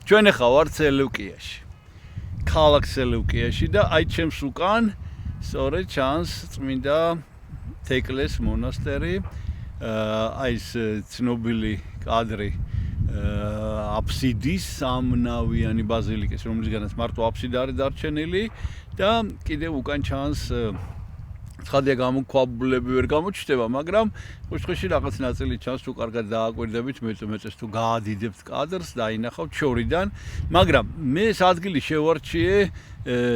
ჩვენ ახლა ვართ სელევკიაში. ქალაქ სელევკიაში და აი ჩემს უკან სწორედ ჩანს წმინდა თეკლეს მონასტერი. აი ეს ცნობილი კადრი აფსიდის სამნავიანი ბაზილიკის, რომლისგანაც მარტო აფსიდა არის დარჩენილი და კიდევ უკან ჩანს ცხადია გამოქვაბულები ვერ გამოჩნდება, მაგრამ ხუშხუში რაღაც ნაწილი ჩანს, თუ კარგად დააკვირდებით, მეწეს თუ გაადიდებთ კადრს, დაინახავთ შორიდან, მაგრამ მე ეს ადგილი შევარჩიე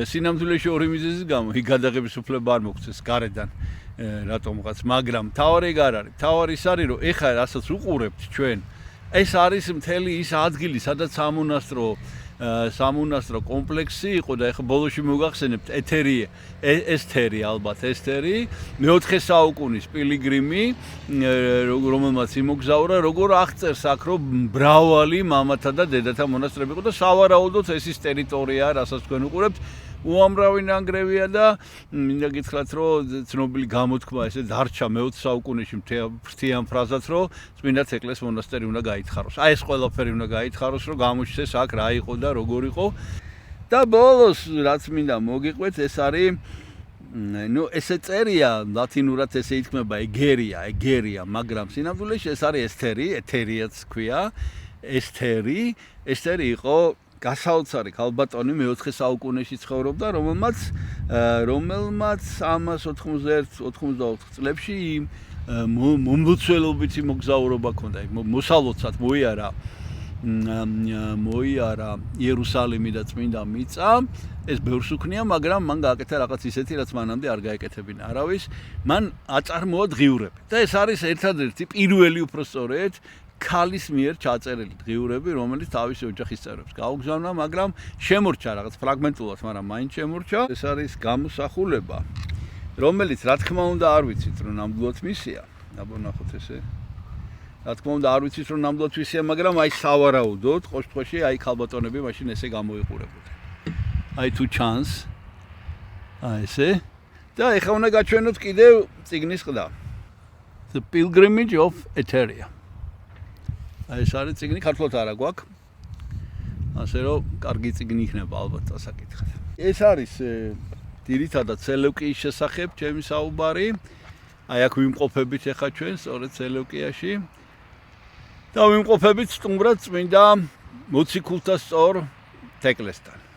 სინამდვილეში ორი მიზეზის გამო, იქ გადაღების უფლება არ მოგცეს გარედან რატომღაც, მაგრამ თავარი ეგ არ არის. თავარი ის არის, რომ ეხლა რასაც უყურებთ ჩვენ, ეს არის მთელი ის ადგილი, სადაც სამონასტრო კომპლექსი იყო და ეხლა ბოლოში მოგახსენებთ ესთერი ალბათ ესთერი მეოთხე საუკუნის პილიგრიმი რომელმაც იმოგზაურა როგორ აღწერს აქ რომ მრავალი მამათა და დედათა მონასტრები იყო და სავარაუდოდ ეს ის ტერიტორია რასაც თქვენ უყურებთ უამრავი ნანგრევია და მინდა გითხრათ რომ ცნობილი გამოთქმა ესე დარჩა მეოთხე საუკუნეში ფრთიან ფრაზაც რომ წმინდა თეკლეს მონასტერი უნდა გაითხაროს. აი ეს ყველაფერი უნდა გაითხაროს რომ გამოჩნდეს აქ რა იყო და როგორ იყო და ბოლოს რაც მინდა მოგიყვეთ ეს არის ნუ ესე წერია ლათინურად ესე ითქმება ეგერია მაგრამ სინამდვილეში ეს არის ეთერიაც ქვია ესთერი იყო გასაოცარი ქალბატონი მეოთხე საუკუნეში ცხოვრობდა რომელმაც 391-94 წლებში მომლოცველობითი მოგზაურობა ჰქონდა მოსალოცად მოიარა იერუსალიმი და წმინდა მიწა ეს ბევრს უქნია მაგრამ მან გააკეთა რაღაც ისეთი რაც მანამდე არ გაეკეთებინა არავის მან აწარმოა დღიურები და ეს არის ერთადერთი პირველი უпроსწორედ ქალის მიერ ჩაწერილი დღიურები რომელიც თავისი ოჯახის წევრებს გაუგზავნა მაგრამ შემორჩა რაღაც ფრაგმენტულად მაგრამ მაინც შემორჩა ეს არის გამოსახულება რომელიც რა თქმა უნდა არ ვიცით რომ ნამდვილად მისია ნახოთ ესე რა თქმა უნდა არ ვიცით რომ ნამდვილად მისია მაგრამ აი სავარაუდოდ ყოველთვის აი ქალბატონები მაშინ ესე გამოიყურებოდნენ აი თუ ჩანს აი ესე და ეხლა უნდა გაჩვენოთ კიდევ წიგნის ყდა The Pilgrimage of Eteria აი ეს არის წიგნი ქართულად არა გვაქვს ასე რომ კარგი წიგნი იქნება ალბათ დასაკითხად ეს არის ძირითადად სელევკიის შესახებ ჩემი საუბარი აი აქ ვიმყოფებით ახლა ჩვენ სწორედ სელევკიაში და ვიმყოფებით სტუმრად წმინდა მოციქულთა სწორ თეკლესთან